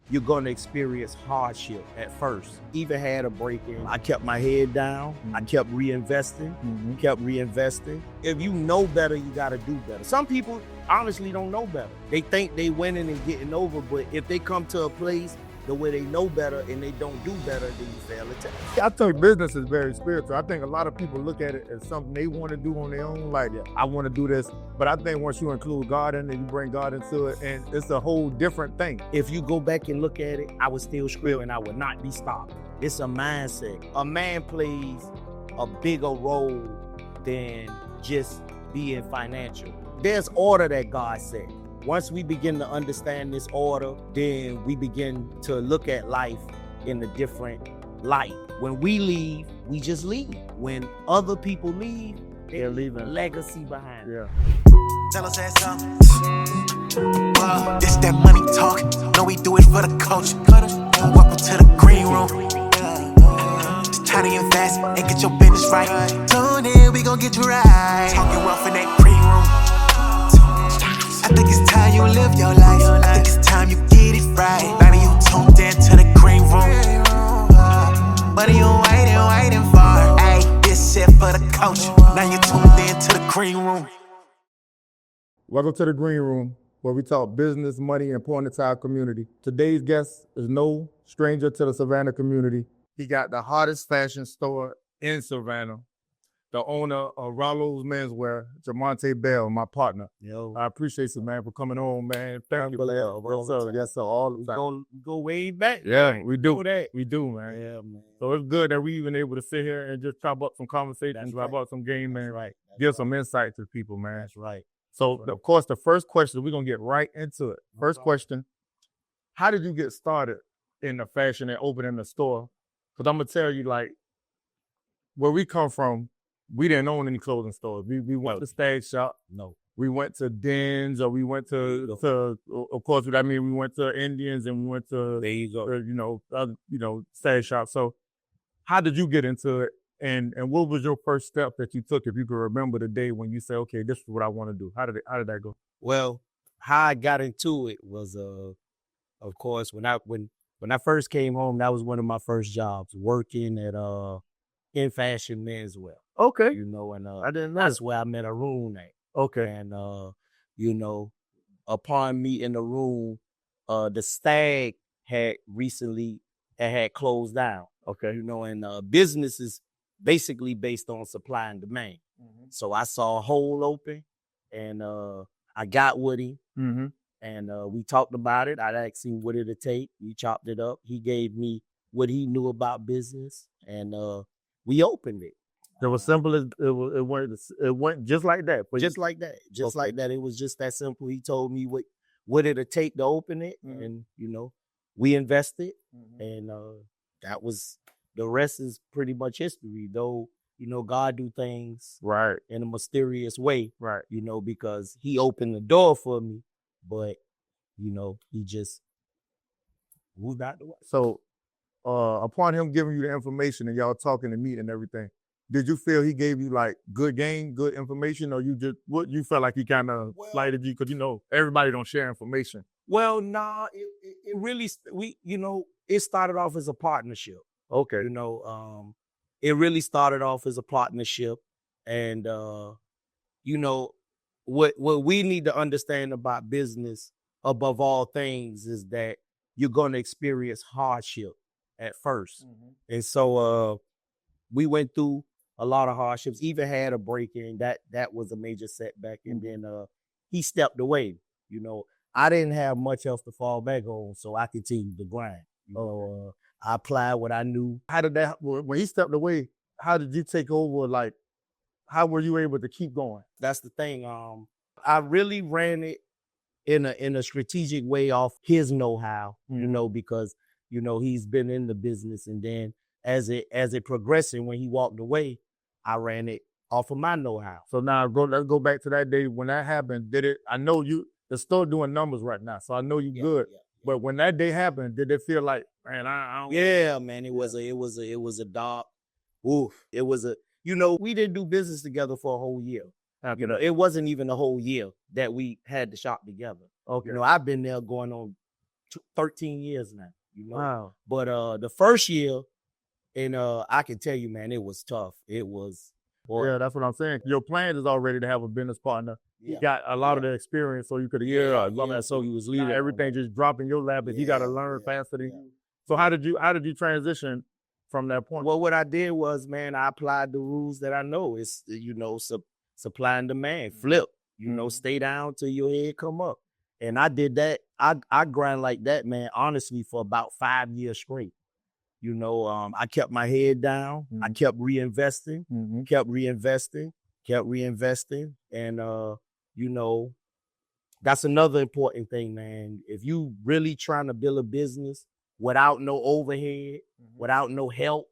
you're gonna experience hardship at first. Even had a break-in, I kept my head down. I kept reinvesting, If you know better, you gotta do better. Some people honestly don't know better. They think they winning and getting over, but if they come to a place the way they know better and they don't do better, then you fail at that. I think business is very spiritual. I think a lot of people look at it as something they want to do on their own, like, I want to do this. But I think once you include God in it, you bring God into it, and it's a whole different thing. If you go back and look at it, I would still scream and I would not be stopped. It's a mindset. A man plays a bigger role than just being financial. There's order that God set. Once we begin to understand this order, then we begin to look at life in a different light. When we leave, we just leave. When other people leave, they're leaving a legacy behind. Yeah. Tell us that something. This that money talk. No, we do it for the culture. Welcome to the green room. It's time to invest and get your business right. Tune in, we gon' get you right. Talking wealth in that green room. I think it's time you live your life. I think it's time you get it right. Baby, you tuned in to the green room. Money you waiting for. Ayy, this shit for the culture. Now you tuned in to the green room. Welcome to the Green Room, where we talk business, money, and important to our community. Today's guest is no stranger to the Savannah community. He got the hottest fashion store in Savannah. The owner of Ralo's Menswear, Jamonte Bell, my partner. Yo, I appreciate you, man, for coming on, man. Thank you. Yes, sir. Yes, sir. All the time. go way back. Yeah, we do. Know that. We do, man. Yeah, man. So it's good that we even able to sit here and just chop up some conversations, chop up some game, man. Right. Give some insight to people, man. That's right. So, of course, the first question, we're going to get right into it. First question, how did you get started in the fashion and opening the store? Because I'm going to tell you, like, where we come from, we didn't own any clothing stores. We went to Stag Shop. No. We went to Dens, or we went to of course, I mean, we went to Indians, and we went to, There you go. other, Stag Shop. So how did you get into it? And what was your first step that you took, if you could remember the day when you said, okay, this is what I want to do? How did that go? Well, how I got into it was, of course, when I first came home, that was one of my first jobs, working at in fashion menswear. Okay. And I didn't know. that's where I met Arun at. Okay. And upon meeting Arun, the Stag had recently had closed down. Okay. And business is basically based on supply and demand. Mm-hmm. So I saw a hole open, and I got with him, Mm-hmm. and we talked about it. I asked him what it'd take. We chopped it up. He gave me what he knew about business, and we opened it. It was simple as it went just like that. Just like that. Just Okay. like that. It was just that simple. He told me what it'd take to open it, Mhm. and we invested, Mhm. and that was, the rest is pretty much history. Though God do things Right. in a mysterious way, Right. because he opened the door for me, but he just moved out the way. So, upon him giving you the information and y'all talking and meeting and everything, did you feel he gave you like good game, good information, or you felt like he kind of slighted you because everybody don't share information? Well, nah, it really it started off as a partnership. Okay. It really started off as a partnership, and what we need to understand about business above all things is that you're going to experience hardship at first. Mm-hmm. And so we went through a lot of hardships, even had a break-in. That was a major setback. And then he stepped away. I didn't have much else to fall back on, so I continued to grind. I applied what I knew. How did that, when he stepped away, how did you take over? Like, how were you able to keep going? That's the thing. I really ran it in a strategic way off his know-how, because he's been in the business, and then as it progressed, and when he walked away, I ran it off of my know-how. So now let's go back to that day when that happened. I know the store doing numbers right now, so I know you good. Yeah. But when that day happened, did it feel like, man, I don't? Yeah, man, it was a dark. Oof, it was a. We didn't do business together for a whole year. It wasn't even a whole year that we had the shop together. Okay. I've been there going on 13 years now. Wow. But the first year, and I can tell you, man, it was tough. It was. Boy, Yeah, that's what I'm saying. Your plan is already to have a business partner. You got a lot of the experience, so you could so he was leading. everything just drop in your lap, and he got to learn faster than you. So how did you transition from that point? Well, what I did was, man, I applied the rules that I know. It's supply and demand, flip. Stay down till your head come up. And I did that. I grind like that, man, honestly, for about 5 years straight. I kept my head down. I kept reinvesting, kept reinvesting. And, that's another important thing, man. If you really trying to build a business without no overhead, without no help,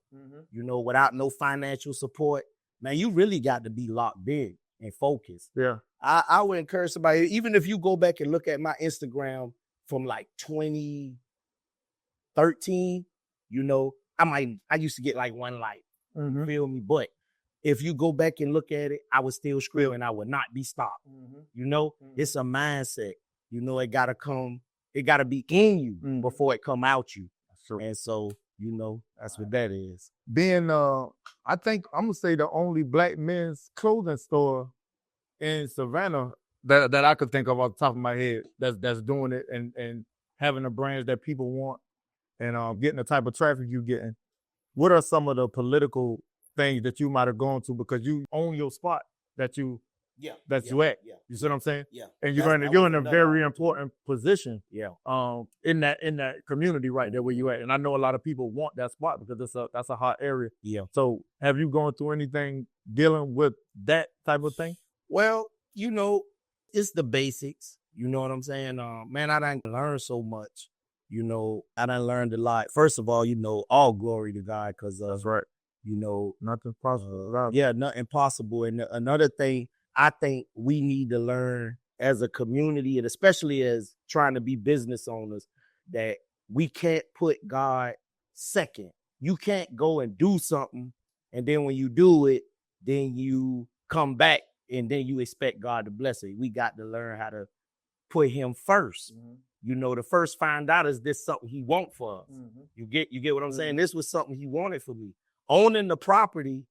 without no financial support, man, you really got to be locked in and focused. Yeah. I would encourage somebody, even if you go back and look at my Instagram from like 2013, I used to get like one like, you feel me? But if you go back and look at it, I was still screaming. I would not be stopped. It's a mindset. It gotta come. It gotta be in you before it come out you. And so, that's what that is. Being, I think I'm gonna say the only black men's clothing store in Savannah that I could think of off the top of my head that's doing it and having the brands that people want and getting the type of traffic you getting. What are some of the political things that you might have gone to because you own your spot that you at? Yeah. You see what I'm saying? Yeah. And you're in a very important position. Yeah. In that community right there where you at. And I know a lot of people want that spot because that's a hot area. Yeah. So have you gone through anything dealing with that type of thing? Well, it's the basics. You know what I'm saying? Man, I done learned so much. I done learned a lot. First of all, all glory to God because that's right. Nothing possible. Nothing possible. And another thing I think we need to learn as a community, and especially as trying to be business owners, that we can't put God second. You can't go and do something, and then when you do it, then you come back, and then you expect God to bless it. We got to learn how to put him first. The first find out is this something he want for us. You get what I'm saying? This was something he wanted for me. Owning the property,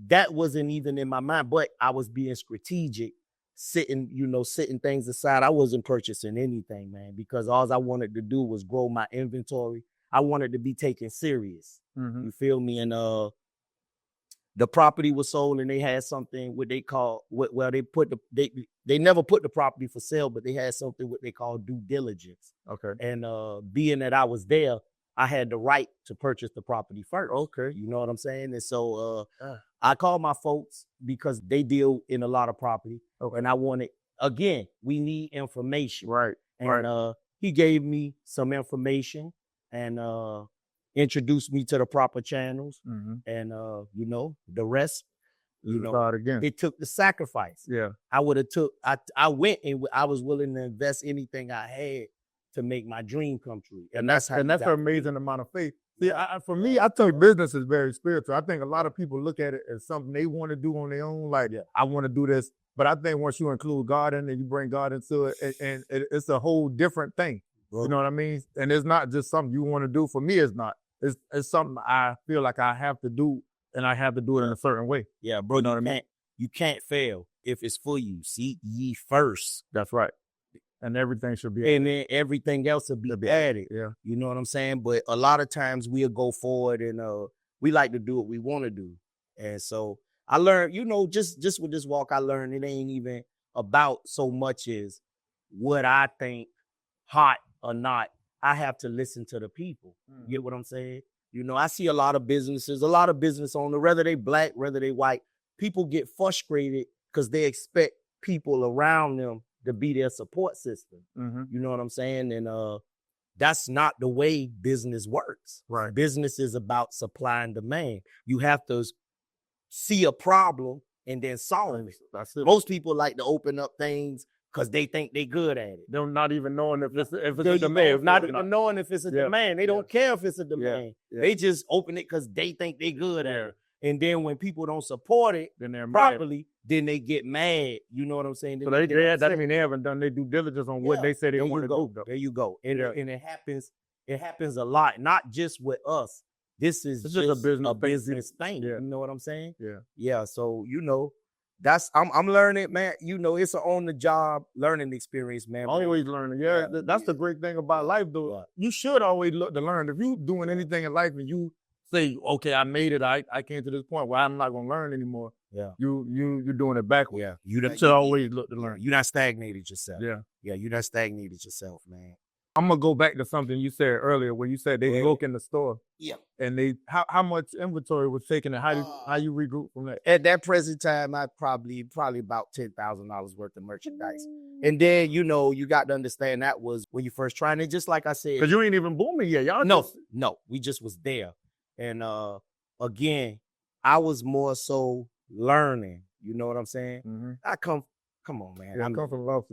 that wasn't even in my mind, but I was being strategic, setting things aside. I wasn't purchasing anything, man, because all I wanted to do was grow my inventory. I wanted to be taken serious. You feel me? And the property was sold, and they had something what they call they never put the property for sale, but they had something what they call due diligence. Okay. And being that I was there, I had the right to purchase the property first. Okay. You know what I'm saying? And so I called my folks because they deal in a lot of property. Okay. And I wanted, again, we need information. Right. And he gave me some information and introduced me to the proper channels. And, the rest, again. it took the sacrifice. Yeah. I went and I was willing to invest anything I had to make my dream come true. And that's an amazing amount of faith. See, for me, I think business is very spiritual. I think a lot of people look at it as something they want to do on their own. Like, I want to do this. But I think once you include God in it, you bring God into it, and it's a whole different thing. Bro. You know what I mean? And it's not just something you want to do. For me, it's not. It's something I feel like I have to do, and I have to do it in a certain way. Yeah, bro, you know what I mean? You can't fail if it's for you. Seek ye first. That's right. And everything should be and then everything else will be added. Yeah. You know what I'm saying? But a lot of times we'll go forward and we like to do what we want to do. And so I learned, just with this walk, I learned it ain't even about so much as what I think hot or not. I have to listen to the people. You get what I'm saying? I see a lot of business owners, whether they black, whether they white, people get frustrated because they expect people around them to be their support system. You know what I'm saying? And that's not the way business works. Right. Business is about supply and demand. You have to see a problem and then solve it. That's it. Most people like to open up things because they think they're good at it. They're not even knowing if it's a demand. Not even knowing if it's a demand. They don't care if it's a demand. Yeah. They just open it because they think they're good at it. And then when people don't support it then they're properly, then they get mad. You know what I'm saying? So Then that mean they haven't done their due diligence on what they said they want to do. There you go. And it happens a lot, not just with us. This is just a business thing. Yeah. You know what I'm saying? Yeah. Yeah. So, I'm learning, man. It's an on the job learning experience, man. Always learning. Yeah. That's the great thing about life, though. Right. You should always look to learn. If you doing anything in life and you say, okay, I made it, I came to this point where I'm not gonna learn anymore. Yeah. You're doing it backwards. Yeah. You should always look to learn. You're not stagnated yourself. Yeah. Yeah, you're not stagnated yourself, man. I'm gonna go back to something you said earlier when you said they broke in the store. Yeah. And how much inventory was taken and how you regroup from that? At that present time, I probably about $10,000 worth of merchandise. And then, you got to understand that was when you first trying it, just like I said. Because you ain't even booming yet. Y'all No, we just was there. And again, I was more so learning. You know what I'm saying? Mm-hmm. Come on, man. Yeah, I come from love.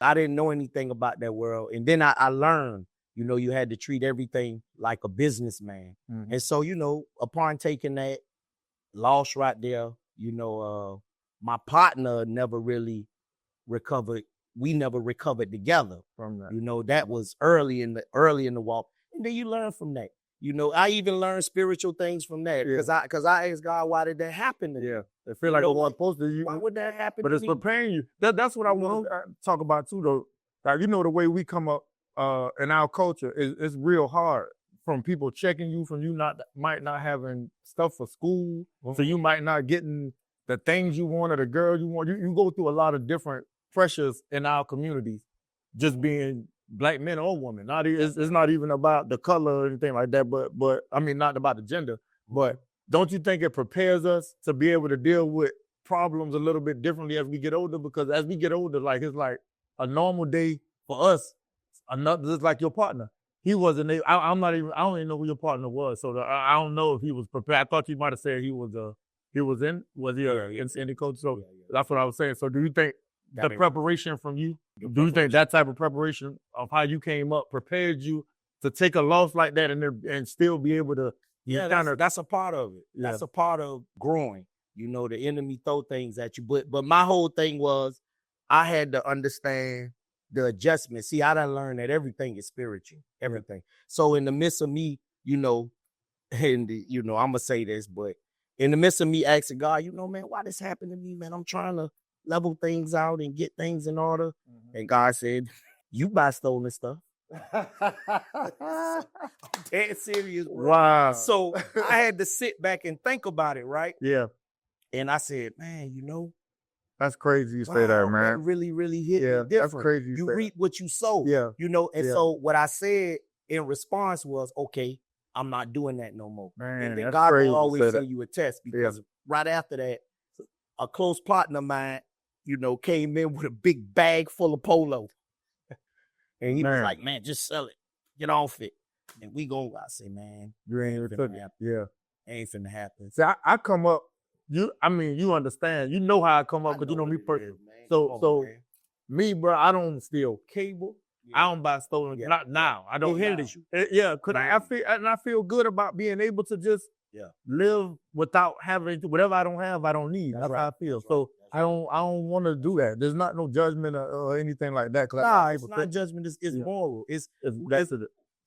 I didn't know anything about that world. And then I learned, you had to treat everything like a businessman. Mm-hmm. And so, upon taking that loss right there, my partner never really recovered. We never recovered together from that. That was early in the walk. And then you learn from that. I even learned spiritual things from that because I asked God, why did that happen to me? Yeah, I feel like it wasn't supposed to. Why would that happen? But it's preparing you. That's what I want to talk about too, though. Like the way we come up in our culture is real hard. From people checking you, from you might not having stuff for school, so you might not getting the things you want or the girl you want. You go through a lot of different pressures in our communities, just being Black men or women. It's not even about the color or anything like that, but I mean, not about the gender. But don't you think it prepares us to be able to deal with problems a little bit differently as we get older? Because as we get older, it's like a normal day for us, just like your partner. He wasn't. I don't even know who your partner was, so I don't know if he was prepared. I thought you might have said he was in the coach. So that's what I was saying. So do you think the preparation from you? Do you think that type of preparation of how you came up prepared you to take a loss like that and still be able to? That's a part of it. Yeah. That's a part of growing. The enemy throw things at you, but my whole thing was I had to understand the adjustment. See, I done learned that everything is spiritual, everything. Yeah. So in the midst of me, and I'm gonna say this, but in the midst of me asking God, man, why this happened to me, man? I'm trying to level things out and get things in order. Mm-hmm. And God said, you buy stolen stuff. I'm dead serious, bro. Wow. So I had to sit back and think about it, right? Yeah. And I said, man, that's crazy you say that, man. That really, really hit me different. That's crazy. You reap what you sow. Yeah. So what I said in response was, okay, I'm not doing that no more. Man, and then God will always send you a test because right after that, a close partner of mine, came in with a big bag full of polo. And he was like, man, just sell it. Get off it. And I say, man, you ain't finna happen. Yeah. Ain't finna happen. See, I come up, you understand. You know how I come up because you know me personally. So me, bro, I don't steal cable. Yeah. I don't buy stolen. Yeah. Not now. I don't hinder you. Yeah, because I feel good about being able to just live without having to, whatever I don't have, I don't need. That's how I feel. So I don't want to do that. There's not no judgment or anything like that. It's not judgment. It's moral. It's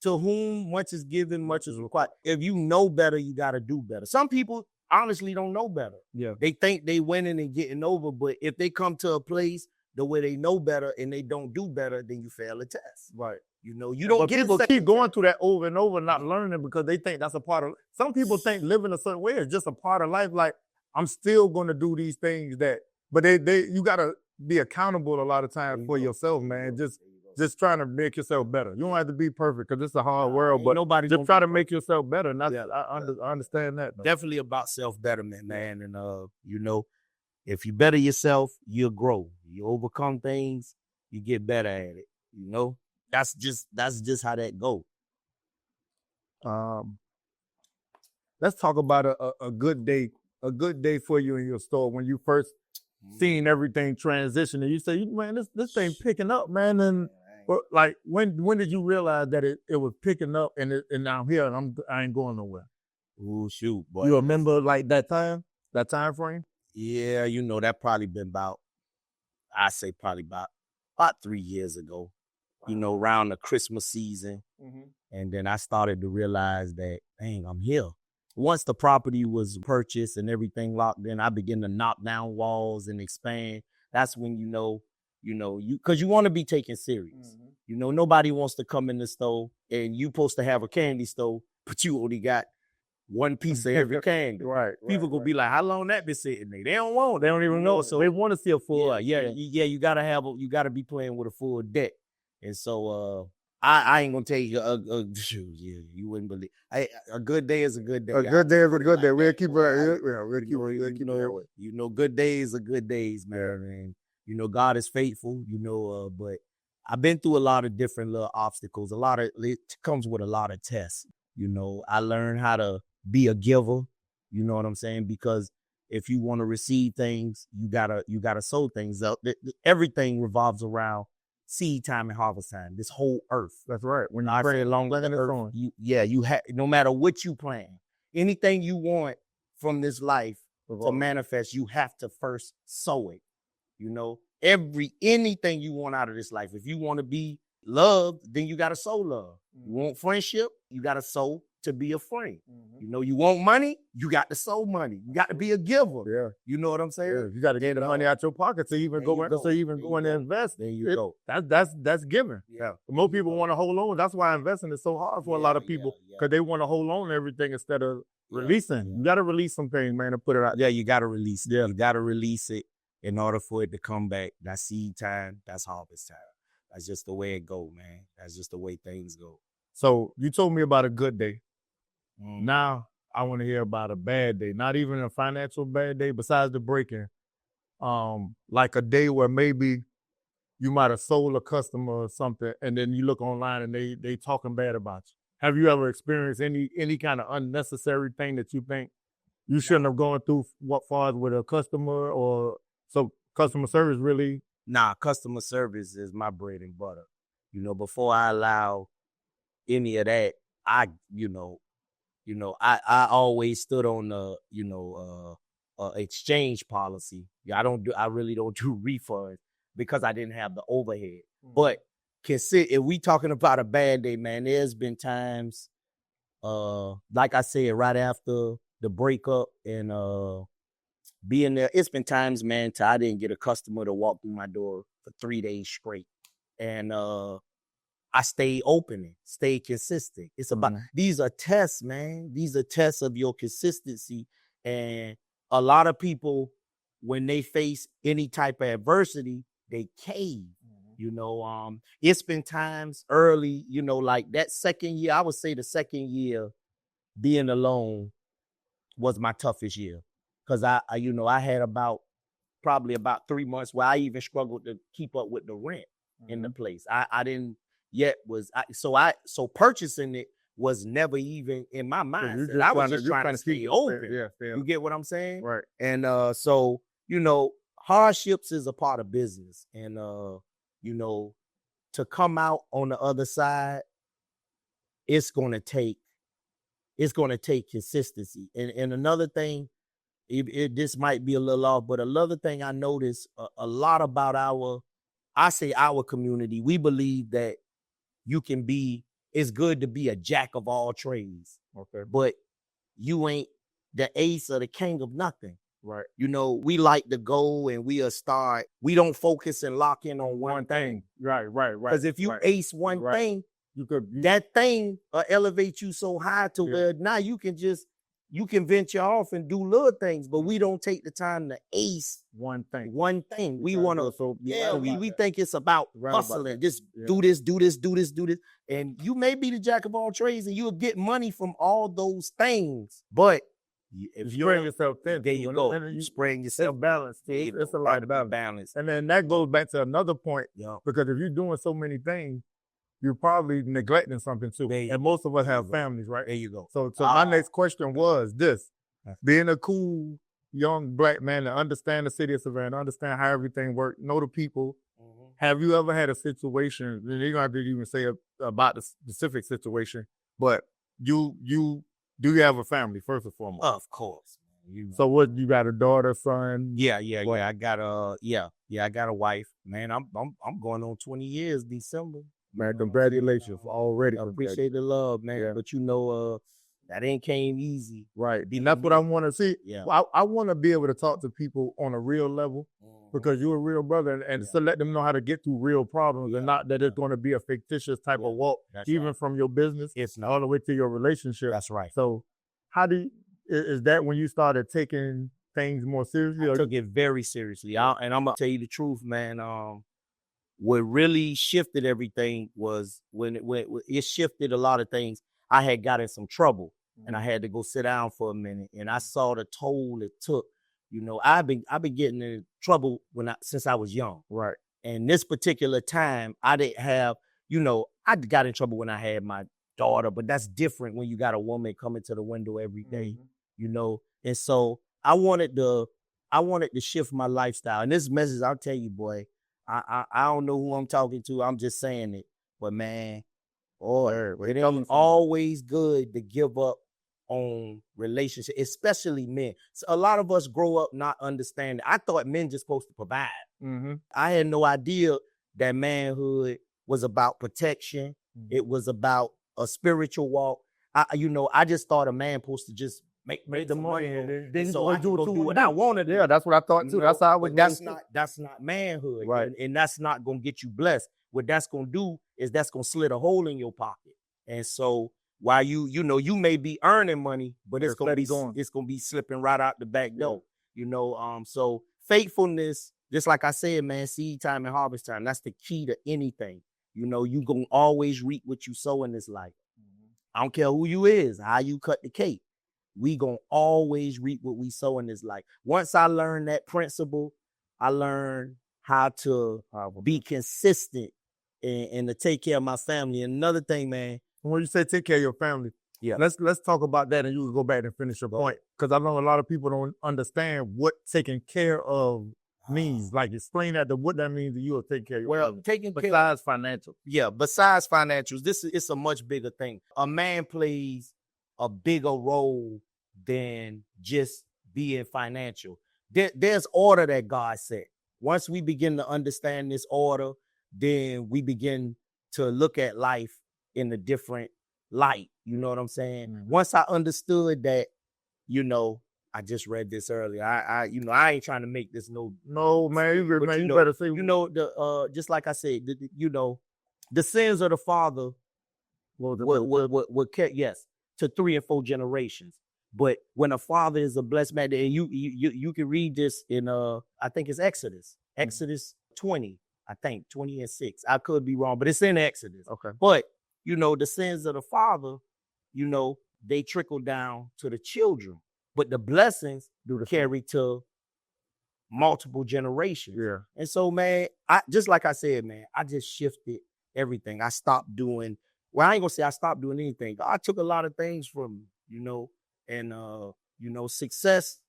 to whom much is given, much is required. If you know better, you got to do better. Some people honestly don't know better. Yeah, they think they winning and getting over, but if they come to a place the way they know better and they don't do better, then you fail a test. Right. You don't get people keep going through that over and over, not learning because they think that's a part of. Some people think living a certain way is just a part of life. Like I'm still going to do these things but you gotta be accountable a lot of times for yourself, man. Just trying to make yourself better. You don't have to be perfect because it's a hard world, but nobody just try to make yourself better. And I understand that. Though. Definitely about self-betterment, man. And if you better yourself, you'll grow. You overcome things, you get better at it. That's just how that goes. Let's talk about a good day. A good day for you in your store when you first seen everything transition, and you say, man, this thing picking up, man. And like, when did you realize that it was picking up and I'm here and I ain't going nowhere? Oh shoot, boy! You remember like that time? that time frame? Yeah, that probably been about, I say probably about 3 years ago, around the Christmas season. And then I started to realize that, dang, I'm here. Once the property was purchased and everything locked in, I began to knock down walls and expand. That's when because you want to be taken serious. Nobody wants to come in the store and you supposed to have a candy store, but you only got one piece of every candy. Right. People gonna be like, how long that been sitting there? They don't even know. So they want to see a full. You gotta be playing with a full deck. And so I ain't gonna tell you you wouldn't believe. A good day is a good day. A good day is a good day. We'll keep it. Good days are good days, man. And God is faithful. But I've been through a lot of different little obstacles. It comes with a lot of tests. I learned how to be a giver. You know what I'm saying? Because if you want to receive things, you gotta sow things up. Everything revolves around seed time and harvest time. This whole earth. That's right. When I pray along with the earth, you have, no matter what you plan, anything you want from this life to manifest, you have to first sow it. Anything you want out of this life. If you want to be loved, then you gotta sow love. You want friendship, you gotta sow to be a friend. You want money, you got to sow money. You got to be a giver. Yeah. You know what I'm saying? Yeah. You got to get the money out your pocket to even go and invest. There you go. That's giving. Yeah. Most people want to hold on. That's why investing is so hard for a lot of people, because they want to hold on to everything instead of releasing. You got to release some things, man, and put it out. Yeah, you got to release it. Yeah. You got to release it in order for it to come back. That's seed time. That's harvest time. That's just the way it go, man. That's just the way things go. So you told me about a good day. Now I want to hear about a bad day, not even a financial bad day, besides the break-in. Like a day where maybe you might have sold a customer or something, and then you look online and they talking bad about you. Have you ever experienced any kind of unnecessary thing that you think you shouldn't have gone through what far as with a customer? Or so customer service really? Nah, customer service is my bread and butter. Before I allow any of that, I always stood on the, exchange policy. I really don't do refunds because I didn't have the overhead. But if we talking about a bad day, man, there's been times, like I said, right after the breakup and being there, it's been times, man, I didn't get a customer to walk through my door for 3 days straight. And I stayed open, stayed consistent. It's about, these are tests, man. These are tests of your consistency. And a lot of people, when they face any type of adversity, they cave. It's been times early, like that second year, I would say the second year being alone was my toughest year. Cause I had probably about 3 months where I even struggled to keep up with the rent in the place. I didn't yet so purchasing it was never even in my mind. I was just trying to stay open. Yeah. You get what I'm saying? Right. And so hardships is a part of business. And to come out on the other side, it's gonna take consistency. And another thing, this might be a little off, but another thing I noticed a lot about our community, we believe that it's good to be a jack of all trades. Okay. But you ain't the ace or the king of nothing. Right. We like to go and we don't focus and lock in on one thing. Right. Because if you ace one thing, that thing elevate you so high to where now you can venture off and do little things, but we don't take the time to ace one thing. We want to, we think it's about hustling. Just do this. And you may be the jack of all trades and you'll get money from all those things. But if you spraying yourself thin, there you go. You spraying yourself balance. It's a lot of balance. And then that goes back to another point, because if you're doing so many things, you're probably neglecting something too. And most of us have families, right? There you go. So my next question was this: being a cool young black man to understand the city of Savannah, understand how everything works, know the people. Have you ever had a situation, and you don't have to even say about the specific situation, but do you have a family, first and foremost? Of course. So what? You got a daughter, son? Yeah. I got I got a wife. Man, I'm going on 20 years December. Man, congratulations already. I appreciate the love, man. Yeah. But that ain't came easy. Right. And that's what I want to see. Yeah. Well, I want to be able to talk to people on a real level because you're a real brother and to let them know how to get through real problems and not that it's going to be a fictitious type of walk, even from your business all the way to your relationship. That's right. So is that when you started taking things more seriously? I took it very seriously. And I'm going to tell you the truth, man. What really shifted everything was when it shifted a lot of things. I had got in some trouble and I had to go sit down for a minute and I saw the toll it took. I've been getting in trouble since I was young. Right. And this particular time I didn't have, I got in trouble when I had my daughter, but that's different when you got a woman coming to the window every day, And so I wanted to shift my lifestyle. And this message, I'll tell you, boy, I don't know who I'm talking to. I'm just saying it. But man, it ain't always good to give up on relationships, especially men. So a lot of us grow up not understanding. I thought men just supposed to provide. Mm-hmm. I had no idea that manhood was about protection. Mm-hmm. It was about a spiritual walk. I just thought a man supposed to just make the money and then so I do what I wanted. Yeah, that's what I thought too. That's how I would. That's not manhood, right? And that's not gonna get you blessed. What that's gonna do is that's gonna slit a hole in your pocket. And so while you may be earning money, but it's gonna be slipping right out the back door. So faithfulness, just like I said, man, seed time and harvest time. That's the key to anything. You gonna always reap what you sow in this life. I don't care who you is, how you cut the cake. We gonna always reap what we sow in this life. Once I learned that principle, I learned how to be consistent and to take care of my family. And another thing, man. When you say take care of your family, let's talk about that and you can go back and finish your point. Because I know a lot of people don't understand what taking care of means. Like explain what that means to you or take care of your family. Taking care besides financial. Yeah, besides financials, it's a much bigger thing. A man plays a bigger role than just being financial. There's order that God set. Once we begin to understand this order, then we begin to look at life in a different light. You know what I'm saying? Mm-hmm. Once I understood that, I just read this earlier. I ain't trying to make this no man. You better say. Just like I said, the sins of the father would yes to 3 and 4 generations. But when a father is a blessed man, and you can read this in I think it's Exodus 20, I think 20 and 6. I could be wrong, but it's in Exodus. Okay. But the sins of the father, they trickle down to the children, but the blessings carry to multiple generations. Yeah. And so, man, just like I said, man, I just shifted everything. I stopped doing. Well, I ain't gonna say I stopped doing anything. God took a lot of things from me, and success.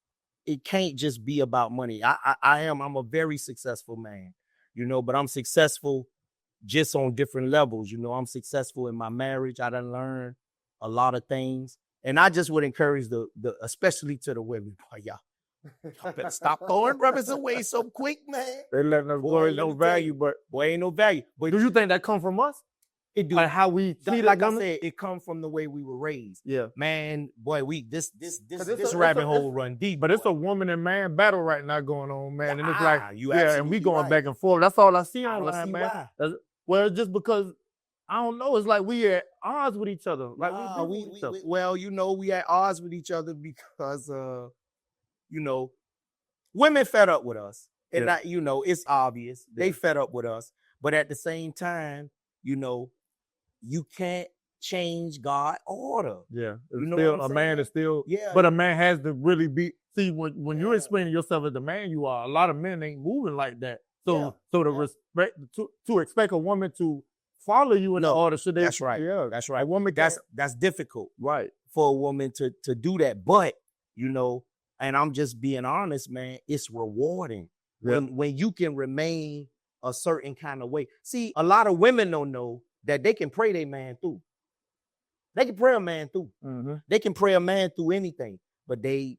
It can't just be about money. I'm a very successful man, but I'm successful just on different levels. I'm successful in my marriage. I done learned a lot of things. And I just would encourage especially to the women, boy, y'all better stop throwing brothers away so quick, man. They letting us go, ain't no value, but ain't no value. But do you think that come from us? It do. Like how we see, like I said, it comes from the way we were raised. Yeah, man, boy, this rabbit hole run deep. But it's a woman and man battle right now going on, man, and it's like and we going back and forth. That's all I see online, man. Well, it's just because I don't know. It's like we at odds with each other. Like we at odds with each other because women fed up with us, and it's obvious they fed up with us. But at the same time, you can't change God's order. Yeah, a man is still. Yeah, but a man has to really be. See, when you're explaining yourself as the man you are, a lot of men ain't moving like that. So respect to expect a woman to follow you in the order. Should they? That's right. Yeah, that's right. That's difficult, right, for a woman to do that. But and I'm just being honest, man. It's rewarding when you can remain a certain kind of way. See, a lot of women don't know that they can pray their man through. They can pray a man through. Mm-hmm. They can pray a man through anything, but they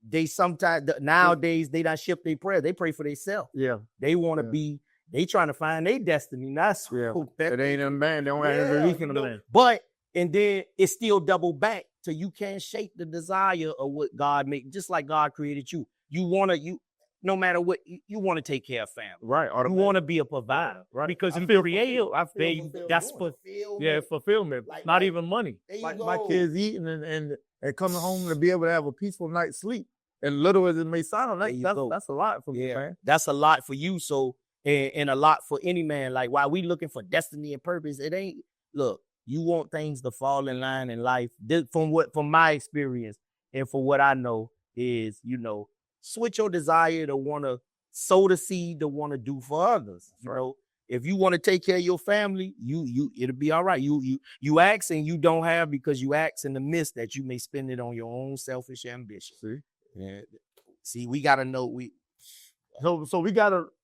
they sometimes nowadays they don't shift their prayer. They pray for themselves. Yeah. They want to be. They trying to find their destiny. Not so It ain't in man. They don't have release in the man. But and then it's still double back to you can't shake the desire of what God made. Just like God created you. No matter what, you want to take care of family. Right. You want to be a provider. Right. Because I you create. I feel that's fulfillment. Like, not even money. Like my kids eating and coming home to be able to have a peaceful night's sleep. And little as it may sound, that's a lot for me, man. That's a lot for you. So and a lot for any man. Like while we looking for destiny and purpose, it ain't. Look, you want things to fall in line in life. From my experience and for what I know is, switch your desire to want to sow the seed to want to do for others. So if you want to take care of your family, it'll be all right. You ask and you don't have because you ask in the midst that you may spend it on your own selfish ambition. See, we gotta know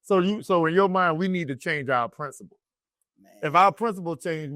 So in your mind, we need to change our principle. Man. If our principle change,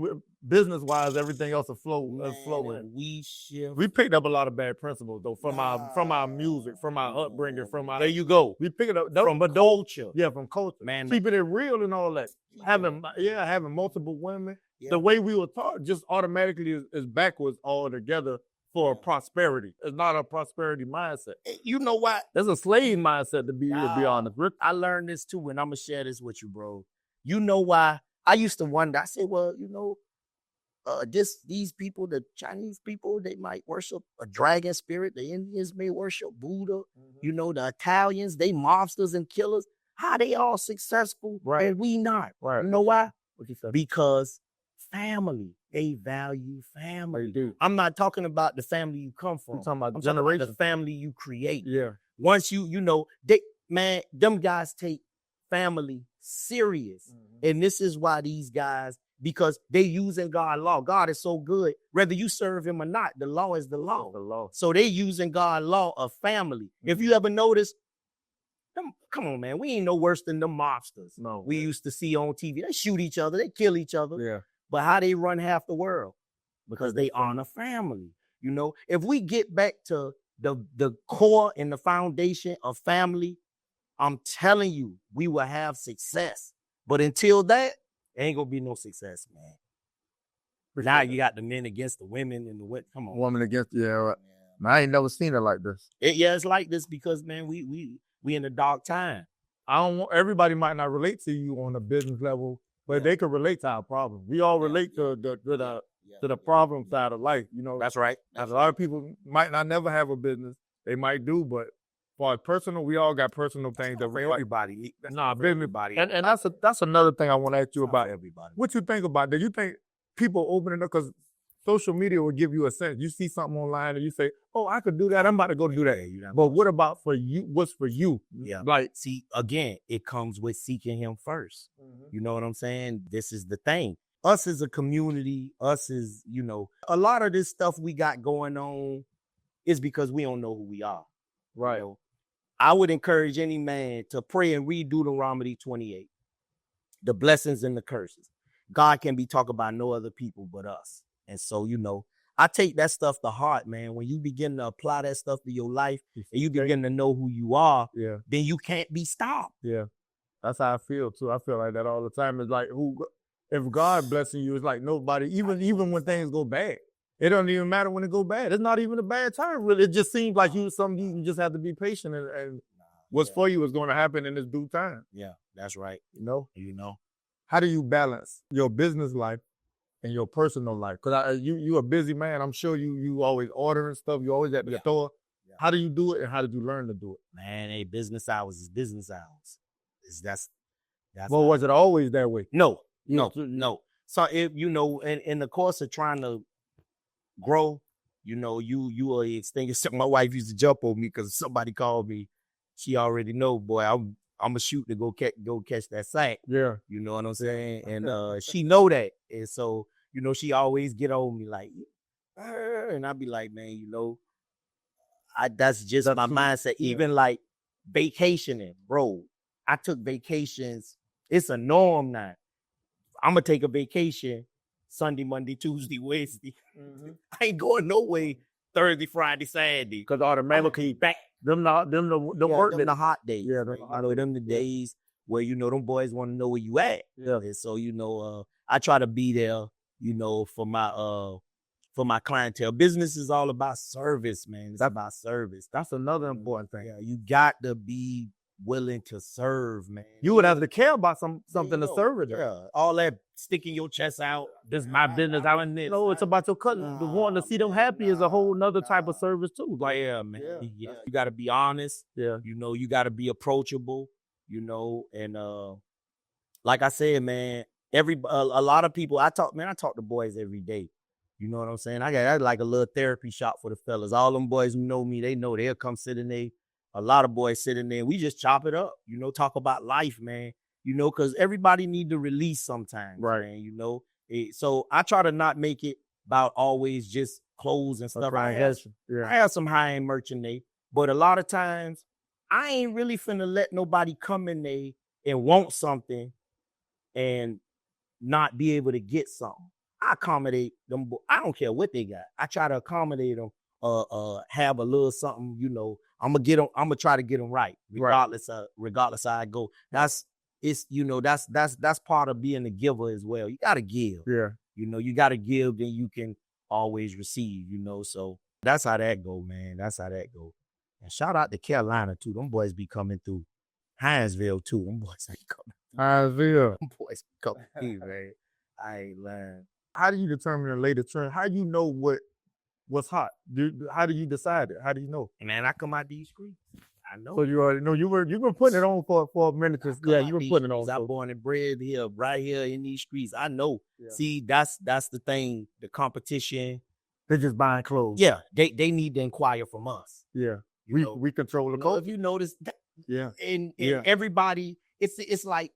business-wise, everything else will flow in. We picked up a lot of bad principles though from our music, from our upbringing, there you go. We picked it up from culture. Yeah, from culture. Man, keeping it real and all that. Having multiple women. Yeah. The way we were taught just automatically is backwards altogether for prosperity. It's not a prosperity mindset. You know what? There's a slave mindset to be honest. I learned this too, and I'm gonna share this with you, bro. You know why? I used to wonder. I said, well, these people, the Chinese people, they might worship a dragon spirit. The Indians may worship Buddha. Mm-hmm. The Italians, they monsters and killers. How they all successful and we not? Right. You know why? Because family. They value family. They do. I'm not talking about the family you come from. I'm talking about the family you create. Yeah. Once them guys take family serious. Mm-hmm. And this is why these guys, because they using God's law. God is so good. Whether you serve him or not, the law is the law. The law. So they using God's law of family. Mm-hmm. If you ever notice, come on, man, we ain't no worse than the mobsters. No. We used to see on TV. They shoot each other. They kill each other. Yeah. But how they run half the world? Because they honor family. If we get back to the core and the foundation of family, I'm telling you, we will have success. But until that, ain't gonna be no success, man. Now you got the men against the women and the what? Come on, woman against right. Man, I ain't never seen it like this. It's like this because man, we in a dark time. Everybody might not relate to you on a business level, but they can relate to our problem. We all relate to the problem side of life. That's right. A lot of people might not never have a business. They might do, but for personal, we all got personal things that everybody. Everybody. And that's another thing I want to ask you about. Everybody. What you think about? Do you think people opening up because social media will give you a sense? You see something online and you say, "Oh, I could do that. I'm about to go do that." But what about for you? What's for you? Yeah. Like, see, again, it comes with seeking him first. Mm-hmm. You know what I'm saying? This is the thing. Us as a community, us as, a lot of this stuff we got going on is because we don't know who we are. Right. I would encourage any man to pray and read Deuteronomy 28. The blessings and the curses. God can be talked about no other people but us. And so, I take that stuff to heart, man. When you begin to apply that stuff to your life and you begin to know who you are, then you can't be stopped. Yeah. That's how I feel too. I feel like that all the time. It's like if God blessing you, it's like nobody, even when things go bad. It doesn't even matter when it go bad. It's not even a bad time, really. It just seems like you just have to be patient and what's for you is going to happen in its due time. Yeah, that's right. How do you balance your business life and your personal life? Because you a busy man. I'm sure you always ordering stuff. You always at the store. Yeah. How do you do it and how did you learn to do it? Man, business hours is business hours. That's well, was it always that way? No. So if in the course of trying to grow, you are extinguished. My wife used to jump on me because somebody called me. She already know, boy, I'm a shoot to go catch that sack. Yeah. You know what I'm saying? And she know that. And so, she always get on me like, and I be like, man, that's just my mindset. Yeah. Even like vacationing, bro. I took vacations. It's a norm now. I'm going to take a vacation Sunday, Monday, Tuesday, Wednesday. Mm-hmm. I ain't going no way Thursday, Friday, Saturday. Because all the man keep back. Them work the hot days. Yeah, them the days where, them boys want to know where you at. Yeah. And so, I try to be there, for my clientele. Business is all about service, man. It's about service. That's another important thing. Yeah, you got to be willing to serve, man. You would have to care about something to serve it. Yeah, all that sticking your chest out. This is my business. I want this. No, it's about your cousin. The wanting to see them happy is a whole nother type of service too. Like, yeah, man. Yeah. You got to be honest. Yeah. You got to be approachable. And like I said, man, a lot of people. I talk to boys every day. You know what I'm saying? I got like a little therapy shop for the fellas. All them boys who know me, they know they'll come sit in there. A lot of boys sit in there. We just chop it up, talk about life, man. Because everybody need to release sometimes, right? Man, so I try to not make it about always just clothes and stuff. I have some high-end merchandise, but a lot of times I ain't really finna let nobody come in there and want something and not be able to get something. I accommodate them. I don't care what they got. I try to accommodate them. Have a little something. I'm gonna try to get them right, regardless of how I go. That's part of being a giver as well. You gotta give. Yeah. You gotta give, then you can always receive. So that's how that go, man. That's how that go. And shout out to Carolina too. Them boys be coming through. Hinesville too. Them boys ain't coming. Hinesville. Them boys be coming through, man. I ain't lying. How do you determine a latest trend? How do you know what's hot? How do you decide it? How do you know? Man, I come out these streets. I know. So you already know. You've been putting it on for a minute. Yeah, you've been putting it on. I'm born and bred here, right here in these streets. I know. Yeah. See, that's the thing. The competition. They're just buying clothes. Yeah, they need to inquire from us. Yeah, we control the code. If you notice that. Yeah. And everybody, it's like.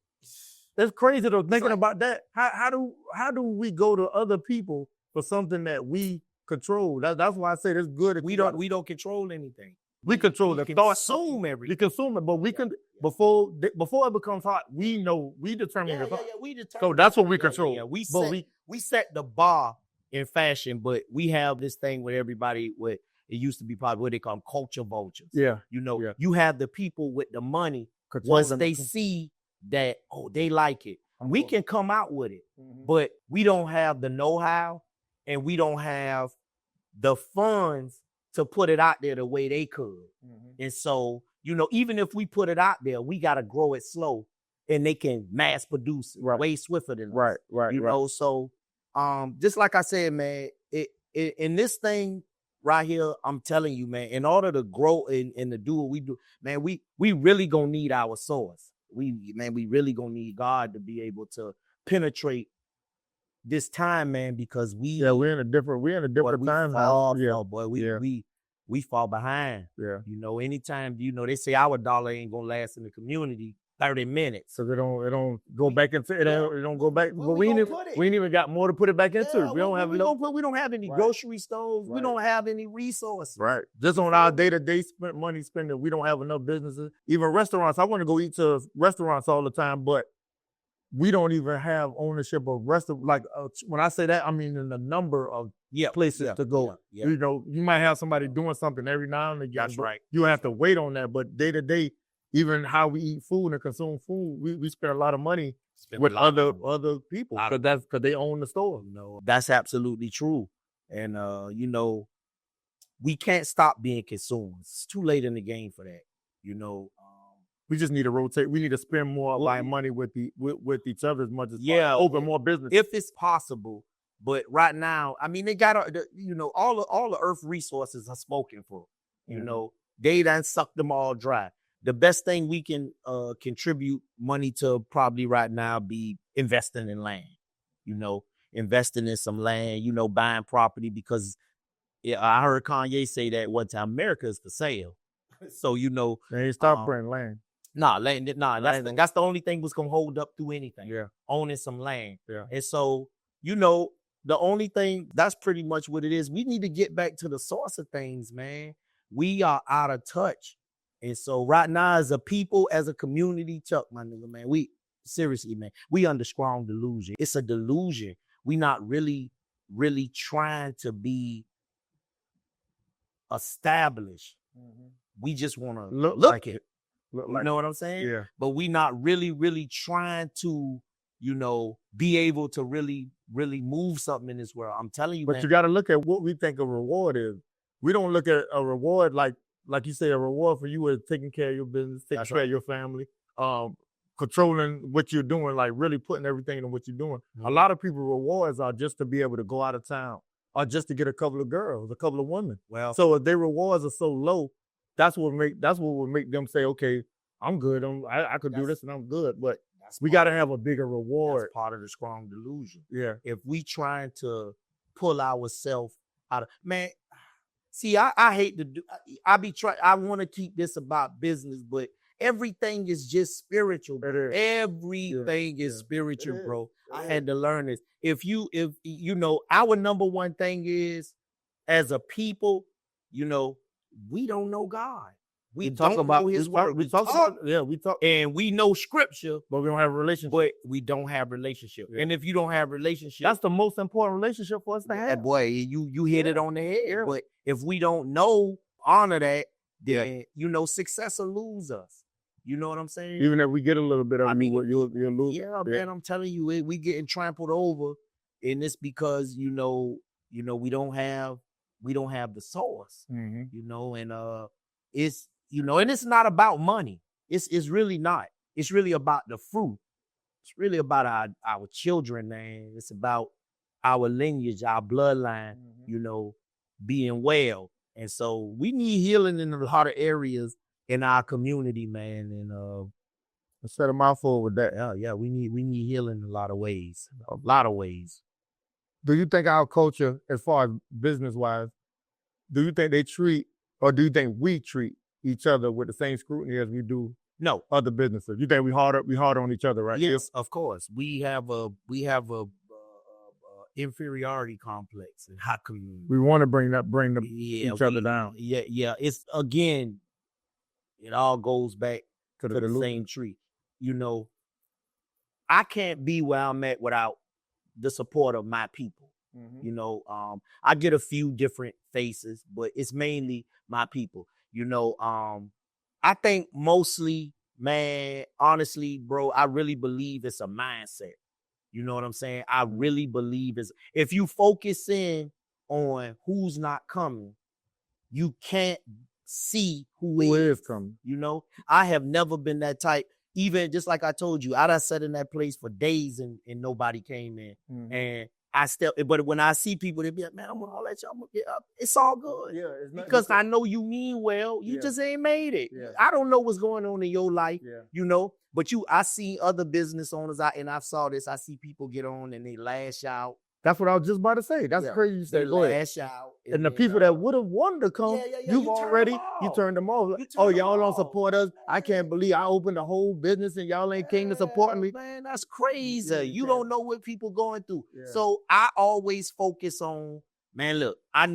It's crazy though, thinking about that. How do we go to other people for something that we control? That's why I say it's good. We don't control anything. We control the thought. Consume everything. We consume it, but we can before it becomes hot. We know we determine it. We determine. So that's what we control. Yeah, we set the bar in fashion, but we have this thing with everybody. With it used to be probably what they call them culture vultures. Yeah, you have the people with the money. Once they see that, they like it. We can come out with it, but we don't have the know-how and we don't have the funds to put it out there the way they could. And so, even if we put it out there, we got to grow it slow and they can mass produce it way swifter than us. Right. So, just like I said, man, in this thing right here, I'm telling you, man, in order to grow and to do what we do, man, we really gonna need our source. We really gonna need God to be able to penetrate this time, man, because we're in a different time now. We fall behind. Yeah. Anytime they say our dollar ain't gonna last in the community 30 minutes. So it don't go back into it. It don't go back. But we ain't even got more to put it back into. We don't have any grocery stores. Right. We don't have any resources. Right. Just on our day-to-day money spending, we don't have enough businesses. Even restaurants. I want to go eat to restaurants all the time, but we don't even have ownership of restaurants. Like when I say that, I mean in the number of places to go. Yeah. You might have somebody doing something every now and again. That's right. You have to wait on that, but day to day. Even how we eat food and consume food, we spend a lot of money with other people because they own the store. That's absolutely true. And we can't stop being consumers. It's too late in the game for that. We just need to rotate. We need to spend more of our money with each other as much as possible. Open more business if it's possible. But right now, I mean, they got all the earth resources are spoken for. They done sucked them all dry. The best thing we can contribute money to probably right now be investing in land, investing in some land, buying property because I heard Kanye say that one time, America is for sale. So, they ain't stop printing land. That's the only thing was going to hold up through anything. Yeah. Owning some land. Yeah. And so, the only thing, that's pretty much what it is. We need to get back to the source of things, man. We are out of touch. And so right now, as a people, as a community, Chuck, my nigga, man, seriously, man, we under strong delusion. It's a delusion. We not really trying to be establish. We just want to Look look like it. Look You like know what I'm saying? yeah. But we not really trying to, be able to really move something in this world. I'm telling you, But man. you got to look at what we think a reward is. We don't look at a reward like you say, a reward for you is taking care of your business, taking care of your family, controlling what you're doing, like really putting everything in what you're doing. A lot of people rewards are just to be able to go out of town or just to get a couple of girls, a couple of women. Well, So if their rewards are so low, that's what would make them say, okay, I'm good. I could do this and I'm good. But we got to have a bigger reward. That's part of the strong delusion. Yeah. If we trying to pull ourselves out of, man, see, I hate to do, I want to keep this about business, but everything is just spiritual. Bro. Everything is spiritual, bro. I had to learn this. If our number one thing is, as a people, we don't know God. We talk about His word. We talk, and we know Scripture, but we don't have a relationship. But we don't have relationship. Yeah. And if you don't have relationship, that's the most important relationship for us to have. Boy, you hit it on the head. Yeah. But if we don't honor that, then success will lose us. You know what I'm saying? Even if we get a little bit of you'll lose. Yeah, man, I'm telling you, we getting trampled over, and it's because we don't have the source. Mm-hmm. And it's and it's not about money. It's really not. It's really about the fruit. It's really about our children, man. It's about our lineage, our bloodline, being well. And so we need healing in a lot of areas in our community, man. And I said a mouthful with that. Yeah, we need healing in a lot of ways. A lot of ways. Do you think our culture, as far as business-wise, do you think they treat, or do you think we treat each other with the same scrutiny as we do other businesses? You think we harder on each other, right? Yes, of course. We have a inferiority complex in our community. We want to bring each other down. Yeah. It's again, it all goes back to the same tree. I can't be where I'm at without the support of my people. Mm-hmm. I get a few different faces, but it's mainly my people. I think mostly, man, honestly, bro, I really believe it's a mindset. You know what I'm saying? I really believe if you focus in on who's not coming, you can't see who is coming. I have never been that type. Even just like I told you, I done sat in that place for days and nobody came in. Mm-hmm. And but when I see people, they be like, man, I'm gonna let y'all get up. It's all good. Yeah, because I know you mean well. You just ain't made it. Yeah. I don't know what's going on in your life, but I see other business owners out, and I saw this. I see people get on and they lash out. That's what I was just about to say. That's crazy. You said, go ahead. Lash out. And the people that would have wanted to come, you turned them off. Y'all don't support us. I can't believe I opened a whole business and y'all ain't came to support me. Man, that's crazy. You don't know what people going through. Yeah. So I always focus on, man, look, I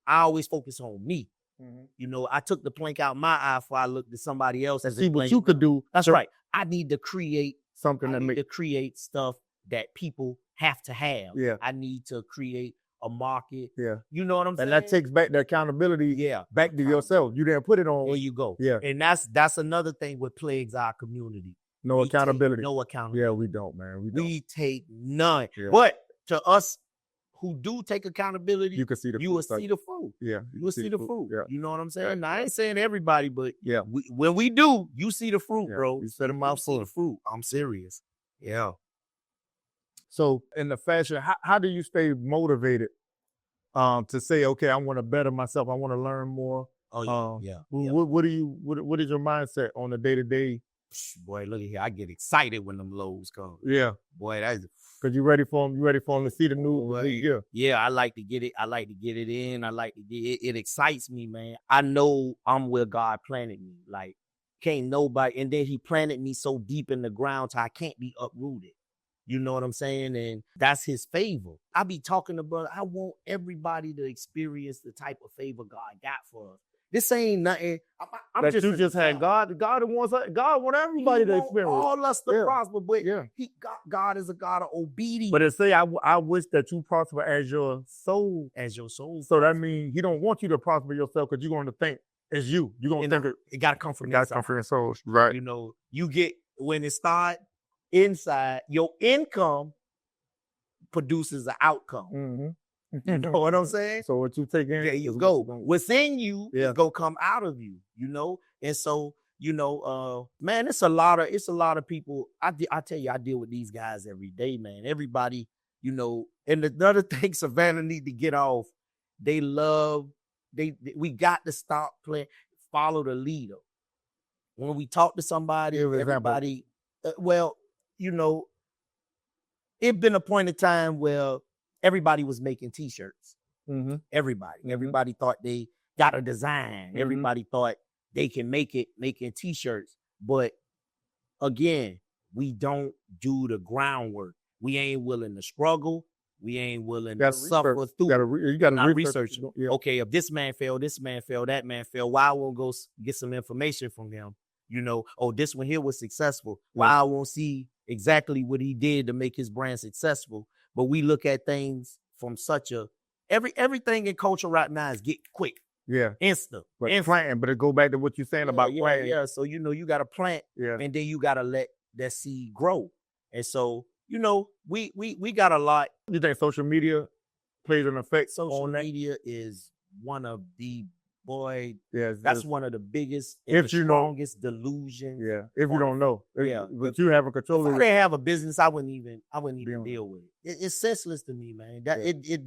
always focus on me. Mm-hmm. I took the plank out my eye before I looked at somebody else. See what you could do. That's right. I need to create something to create stuff that people have to have. Yeah. I need to create a market. Yeah. You know what I'm saying? And that takes back the accountability back to yourself. You didn't put it on. There you go. Yeah. And that's another thing what plagues our community. No accountability. No accountability. Yeah, we don't, man. We take none. Yeah. But to us who do take accountability, you will see the fruit. Yeah. You will see the fruit. Yeah. You know what I'm saying? Yeah. Now, I ain't saying everybody, but when we do, you see the fruit, bro. You set a mouthful of fruit. I'm serious. Yeah. So in the fashion, how do you stay motivated to say, okay, I want to better myself. I want to learn more. Oh, yeah. What is your mindset on a day-to-day? Boy, look at here. I get excited when them lows come. Yeah. Boy, that's because you ready for them. You ready for them to see the new. Yeah. I like to get it. I like to get it in. I like to get it. It excites me, man. I know I'm where God planted me. Like, can't nobody. And then He planted me so deep in the ground, so I can't be uprooted. You know what I'm saying? And that's His favor. I be talking about, I want everybody to experience the type of favor God got for us. This ain't nothing. I'm that just you just had God. God wants everybody to experience. All us to prosper, but Yeah. God is a God of obedience. But it say, I wish that you prosper as your soul. As your soul. So that means he don't want you to prosper yourself because you're going to think it's you. You're going to think it got to come from it. Got to come from your soul. Right. You know, you get, when it start inside, your income produces an outcome. Mm-hmm. You know what I'm saying? So what you take in, there you go. What's in you is gonna come out of you, you know? And so, you know, man, it's a lot of people. I tell you, I deal with these guys every day, man. Everybody, you know, and another thing Savannah need to get off, we got to stop playing, follow the leader. When we talk to somebody, everybody, well, you know, it been a point in time where everybody was making T-shirts. Mm-hmm. Everybody thought they got a design. Mm-hmm. Everybody thought they can make it making T-shirts. But again, we don't do the groundwork. We ain't willing to struggle. We ain't willing to suffer through. You got to research. Yeah. Okay, if this man fell, that man fell. Why I won't go get some information from him? You know, this one here was successful. Why I won't see exactly what he did to make his brand successful? But we look at things from such a everything in culture right now is get quick. Yeah. Instant. Planting, but it go back to what you're saying about planting. Yeah. So, you know, you got to plant and then you got to let that seed grow. And so, you know, we got a lot. You think social media plays an effect on that? Social media is one of the, that's one of the biggest and strongest delusions. Yeah. If you don't know. But you have a control. If I didn't have a business, I wouldn't even deal with it. It's senseless to me, man. That it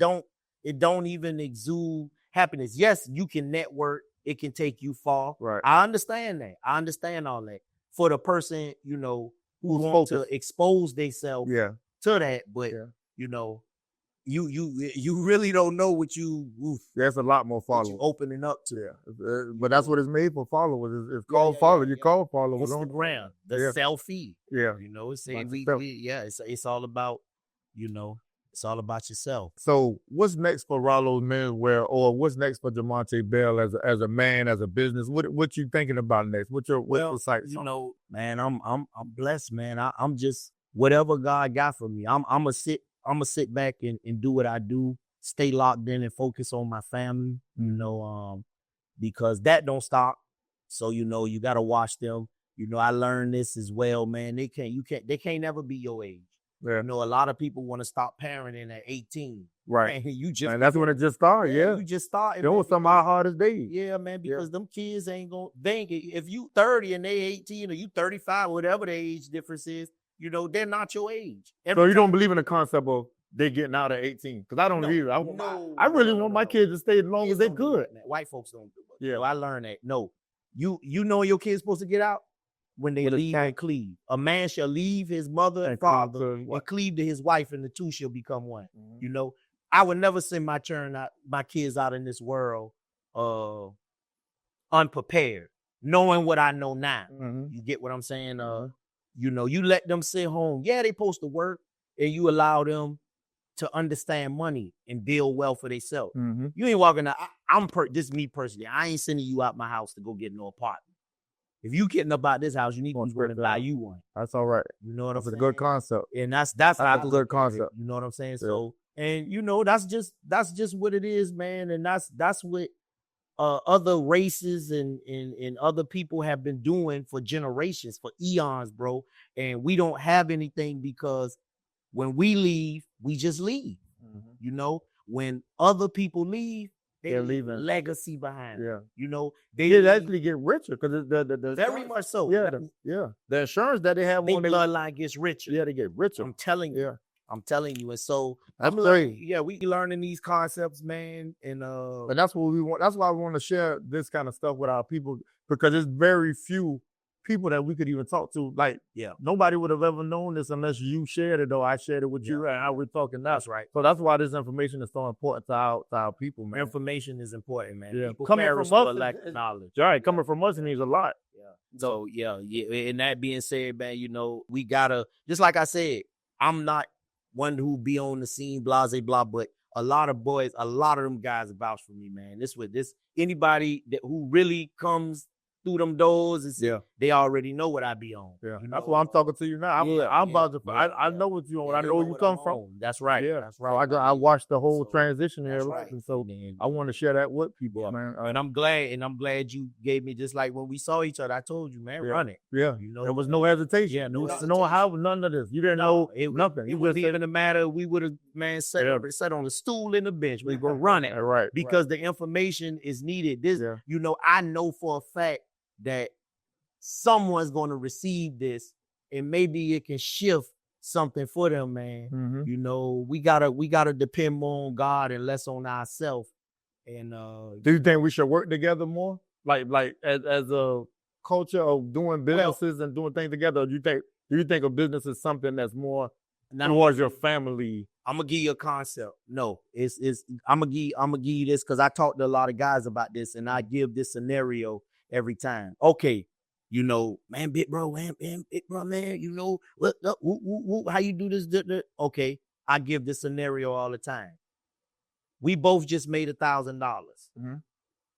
don't even exude happiness. Yes, you can network. It can take you far. Right. I understand that. I understand all that. For the person, you know, who wants to expose themselves to that, but you know, you really don't know what there's a lot more followers opening up to. Yeah. But that's what it's made for, followers. It's called followers. You call followers. Instagram, the selfie. Yeah. You know, it's all about, you know, it's all about yourself. So what's next for Ralo Menswear, or what's next for Jamonte Bell as a man, as a business? What you thinking about next? What's your site? You know, man, I'm blessed, man. I'm just, whatever God got for me. I'm gonna sit back and do what I do, stay locked in and focus on my family, you know, because that don't stop. So, you know, you got to watch them. You know, I learned this as well, man. They can't never be your age. Yeah. You know, a lot of people want to stop parenting at 18. Right. And that's when it just started. Yeah. You just started. It was some of our hardest days. Yeah, man, because them kids if you 30 and they 18 or you 35, whatever the age difference is, you know, they're not your age. So you don't believe in the concept of they getting out at 18? Because I don't either. I really want my kids to stay as long as they could. White folks don't do it. Yeah. So I learned that. No. You know your kid's supposed to get out? When they leave and cleave. A man shall leave his mother and father and cleave to his wife, and the two shall become one. Mm-hmm. You know, I would never send my kids out in this world unprepared, knowing what I know now. Mm-hmm. You get what I'm saying? You know, you let them sit home. Yeah, they supposed to work, and you allow them to understand money and build wealth for themselves. Mm-hmm. You ain't walking out. This is me personally. I ain't sending you out my house to go get no apartment. If you getting up out this house, you need to be willing to buy you one. That's all right. You know what I'm saying? It's a good concept. And that's a good concept. You know what I'm saying? Yeah. So, and you know, that's just what it is, man. And that's what other races and other people have been doing for generations, for eons, bro. And we don't have anything because when we leave, we just leave. Mm-hmm. You know, when other people leave, they're leaving legacy behind. Yeah, you know, they actually get richer because the very much so. Yeah, the insurance that they have on their bloodline gets richer. Yeah, they get richer. I'm telling you. Yeah. I'm telling you. And so we learning these concepts, man. And that's what we want. That's why I want to share this kind of stuff with our people, because there's very few people that we could even talk to. Like, nobody would have ever known this unless you shared it, though. I shared it with you, and how we're talking now. That's right. So that's why this information is so important to our people, man. Information is important, man. Yeah. People coming from us, lack knowledge. All right, coming from us, it means a lot. Yeah. So and that being said, man, you know, we gotta, just like I said, I'm not one who be on the scene, blah, blah, blah, but a lot of them guys vouch for me, man. Anybody who really comes through them doors, they already know what I be on. Yeah, you that's know? why I'm talking to you now. I'm about to. I know what you on. Yeah, I know where you come from. That's right. Yeah, that's right. I watched the whole So, transition here, that's right. and so And I want to share that with people, man. and I'm glad you gave me, just like when we saw each other, I told you, man, run it. Yeah, You know, there was no hesitation. Yeah, no none of this. You didn't know nothing. It wasn't even a matter. We would have, man, sat on the stool in the bench. We go run it, right? Because the information is needed. I know for a fact that someone's going to receive this, and maybe it can shift something for them, man. Mm-hmm. You know, we gotta depend more on God and less on ourselves. And do you think we should work together more, like as a culture of doing businesses and doing things together? Or do you think a business is something that's more towards your family? I'm gonna give you a concept. No, I'm gonna give you this, because I talk to a lot of guys about this, and I give this scenario every time. Okay, you know, man, big bro, man, you know, what, how you do this? Okay, I give this scenario all the time. We both just made $1,000. Mm-hmm.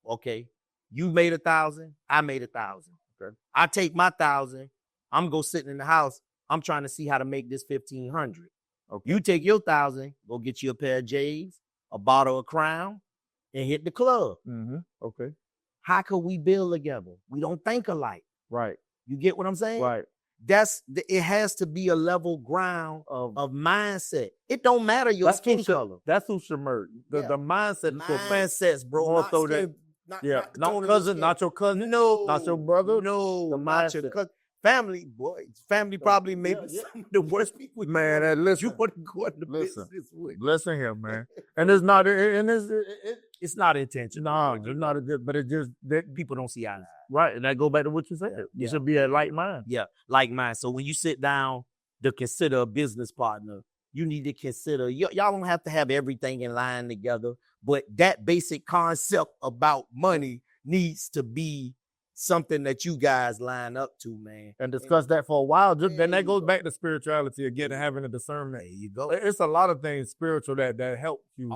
Okay, you made 1,000, I made 1,000. Okay, I take my 1,000, I'm go sitting in the house. I'm trying to see how to make this 1,500. Okay. You take your 1,000, go get you a pair of J's, a bottle of Crown, and hit the club. Mm-hmm. Okay. How can we build together? We don't think alike. Right. You get what I'm saying? Right. It has to be a level ground of mindset. It don't matter your skin color. That's who should merge. The mindset. Mindsets, bro. Not cousin, not your cousin. No. Not your brother. No. The mindset. Family probably maybe some of the worst people. Man, listen. You want to go into business with. Listen here, man. And it's not. It's not intentional. No, it's not a good. But it just that people don't see eye. Right, and that go back to what you said. You should be a like mind. Yeah, like mind. So when you sit down to consider a business partner, you need to consider y'all don't have to have everything in line together, but that basic concept about money needs to be something that you guys line up to, man. And discuss that for a while. Then that goes back to spirituality again and having a discernment. There you go. It's a lot of things spiritual that help you.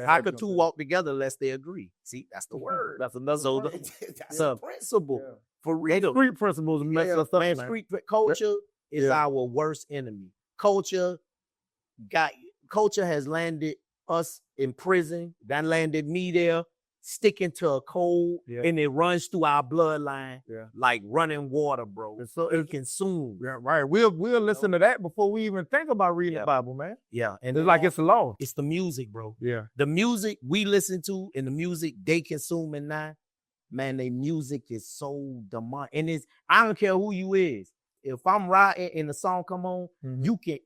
How could two walk together unless they agree? See, that's the word. That's another that's a principle. Yeah. For real. Street principles mess us up, man. Street culture is our worst enemy. Culture has landed us in prison. That landed me there, sticking to a code, and it runs through our bloodline like running water, bro. And so it consumes. Yeah, right. We'll listen to that before we even think about reading the Bible, man. Yeah. And it's like it's a law. It's the music, bro. Yeah. The music we listen to and the music they consuming now, man, their music is so demonic. And I don't care who you is. If I'm riding and the song come on,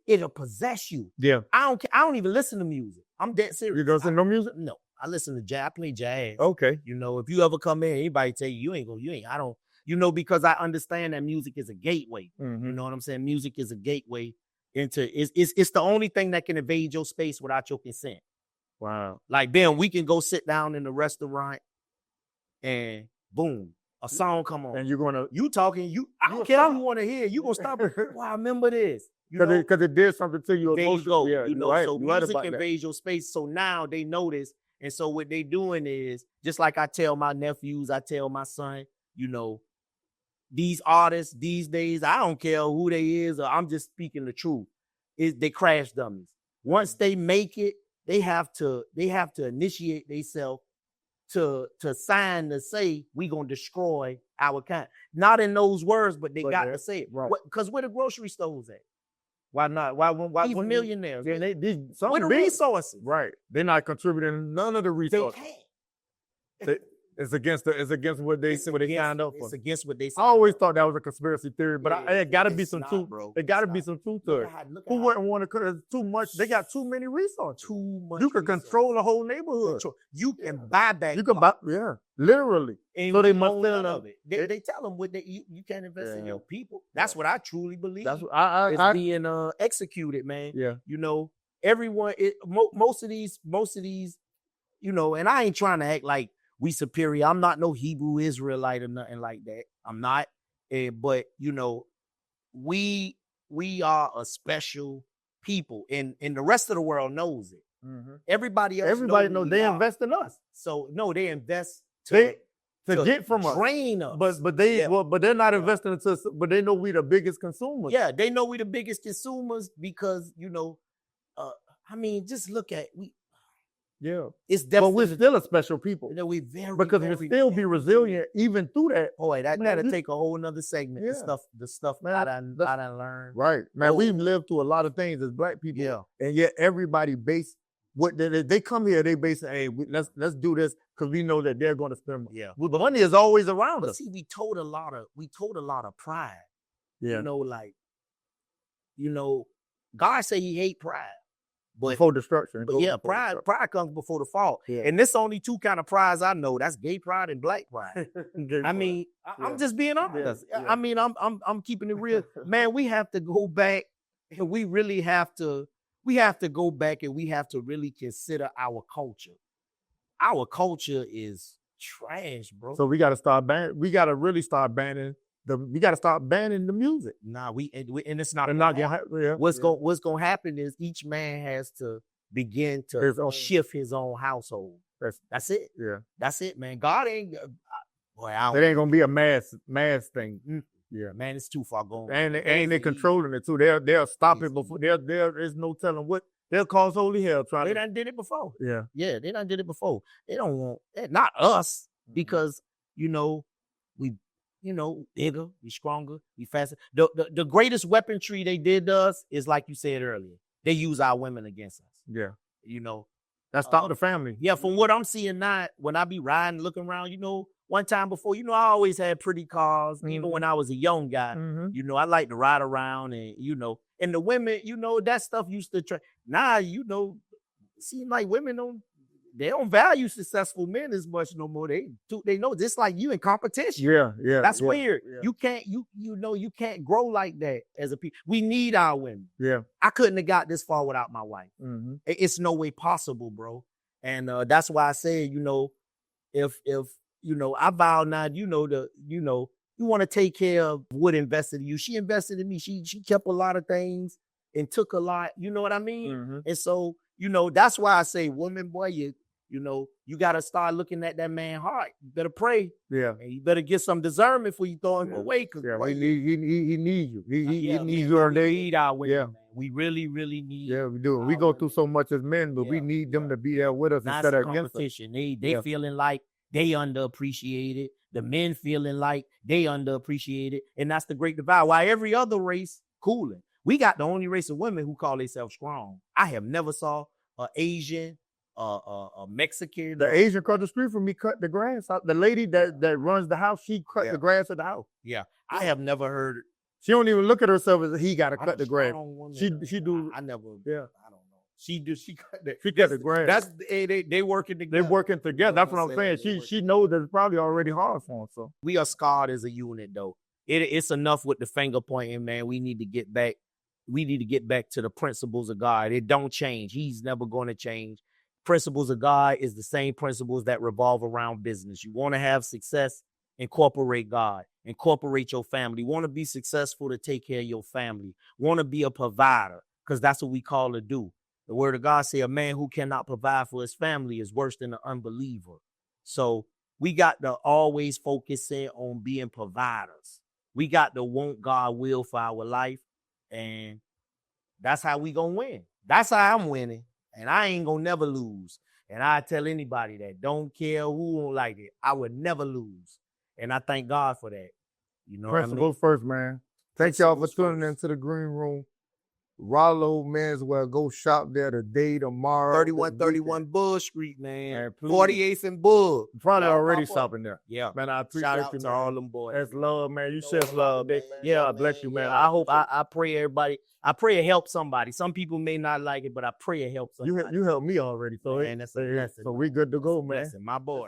it'll possess you. Yeah. I don't even listen to music. I'm dead serious. You don't listen to no music? No. I listen to jazz. I play jazz. Okay. You know, if you ever come in, anybody tell you because I understand that music is a gateway. Mm-hmm. You know what I'm saying? Music is a gateway into it's the only thing that can invade your space without your consent. Wow. Like Ben, we can go sit down in the restaurant and boom, a song come on. And you're gonna I don't care how you want to hear. You gonna stop. Well, I remember this. Because it did something to you. There you go. Yeah, Right. So music invades your space. So now they notice. And so what they doing is, just like I tell my nephews, I tell my son, you know, these artists these days, I don't care who they is, or I'm just speaking the truth. They crash dummies. Once they make it, they have to initiate themselves to sign to say we gonna destroy our kind. Not in those words, but they got to say it. Right. Because where the grocery stores at? Why not? Why These millionaires. Where the resources? Right. They're not contributing none of the resources. They can't. It's against what they signed up for. It's against what they I always thought that was a conspiracy theory, but it got to be some truth, bro. There got to be some truth to it. Who wouldn't want to? It's too much. They got too many resources. Too much. You can control the whole neighborhood. You can buy back. You can buy. Yeah, literally. And so they must none of it. They tell them what you can't invest in your people. That's what I truly believe. That's what it's being executed, man. Yeah. You know, everyone. Most of these. You know, and I ain't trying to act like we superior. I'm not no Hebrew Israelite or nothing like that. I'm not. But you know, we are a special people, and the rest of the world knows it. Everybody else Everybody who knows we they are. invest in us. So no, they invest To to get from us. drain us. But they're not investing into us, but they know we the biggest consumers. Yeah, they know we the biggest consumers because I mean, just look at Yeah. it's But definitely we're still a special people. we very Because very, we still be resilient even through that. Boy, that'll Man, take a whole nother segment. Yeah. The stuff Man, I done learned. Right. Man, Oh. we've lived through a lot of things as black people. Yeah. And yet everybody base what they come here, they base hey, let's do this because we know that they're going to spend money. Yeah. Well, the money is always around But us. see, we told a lot of pride. Yeah. God say he hate pride. But Before destruction. But yeah, pride comes before the fall. Yeah. And there's only two kind of prides I know. That's gay pride and black pride. I mean, I'm just being honest. Yeah. I mean, I'm keeping it real. Man, we have to go back and we really have to go back and we have to really consider our culture. Our culture is trash, bro. So we got to start banning. We got to really start banning we got to start banning the music. Nah, and it's not. Yeah. What's going to happen is each man has to begin to shift his own household. That's it. Yeah. That's it, man. God ain't. Boy, it ain't gonna be a mass thing. Yeah, man, it's too far gone. And they controlling it too. They'll stop it before. There is no telling what they'll cause holy hell. They done did it before. Yeah. Yeah, they done did it before. They don't want not us because we. Bigger, we stronger, we faster. The greatest weaponry they did to us is like you said earlier. They use our women against us. Yeah. That's stop the family. Yeah, from what I'm seeing now, when I be riding, looking around, one time before, I always had pretty cars, even when I was a young guy. I like to ride around and, and the women, that stuff used to try. Now, seem like women they don't value successful men as much no more. They know just like you in competition. Yeah. That's weird. Yeah. You can't you can't grow like that as a people. We need our women. Yeah. I couldn't have got this far without my wife. It's no way possible, bro. And that's why I say, if I vow now, you want to take care of what invested in you. She invested in me. She kept a lot of things and took a lot. You know what I mean? And so, that's why I say, woman, boy, you got to start looking at that man's heart. You better pray. Yeah. And you better get some discernment before you throw him away. Yeah, he needs you. He needs you. We need our women, man. We really, really need. Yeah, we do. We go through so much as men, but we need them to be there with us instead of against us. They feeling like they underappreciated. The men feeling like they underappreciated. And that's the great divide. Why every other race cooling. We got the only race of women who call themselves strong. I have never saw an Asian, a Mexican. The Asian across the street from me cut the grass out. The lady that runs the house, she cut the grass at the house. Yeah. I have never heard it. She don't even look at herself as he got to cut the grass. She do. I never. Yeah. I don't know. She cut the. She cut the grass. That's they working together. They're working together. That's what I'm saying. She knows that it's probably already hard for him. So we are scarred as a unit, though. It's enough with the finger pointing, man. We need to get back. We need to get back to the principles of God. It don't change. He's never going to change. Principles of God is the same principles that revolve around business. You want to have success, incorporate God, incorporate your family. Want to be successful to take care of your family. Want to be a provider, because that's what we call to do. The word of God say a man who cannot provide for his family is worse than an unbeliever. So we got to always focus in on being providers. We got to want God's will for our life. And that's how we gonna win. That's how I'm winning. And I ain't gonna never lose. And I tell anybody that don't care who won't like it, I would never lose. And I thank God for that. You know what I mean? First, man. Thank y'all for tuning into the Green Room. Ralo Menswear. Go shop there today, tomorrow. 3131 Bull Street, man. 48th and Bull. Probably already shopping there. Yeah. Man, I appreciate Shout out you, to man. all them boys. That's love, man. You share love, man. Yeah, bless you, man. I hope I pray everybody. I pray it helps somebody. Some people may not like it, but I pray it helps somebody. You helped me already, so Man, that's a blessing. So we good to go, man. Blessing, my boy.